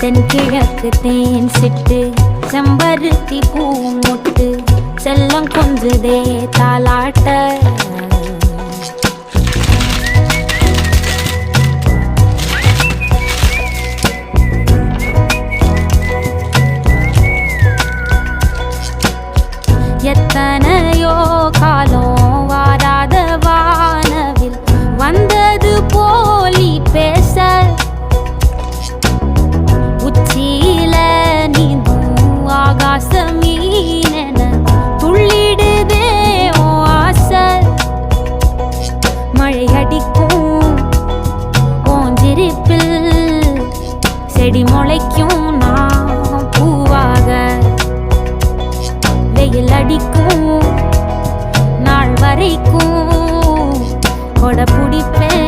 தென்கிழக்கு தேன் சிட்டு செம்பருத்தி பூ முட்டு செல்லம் கொஞ்சுதே தாலாட்ட எத்தனையோ காலம் வாராத வானவில் வந்தது போலி பேச உச்சியில நீந்தும் ஆகாச மீனென துள்ளிடுதே ஓ ஆசை மழை அடிக்கும் ஓஞ்சிருப்பில் செடி முளைக்கும் நான் பூவாக வெயில் அடிக்கும் நாள் வரைக்கும் கொடை பிடிப்பேன்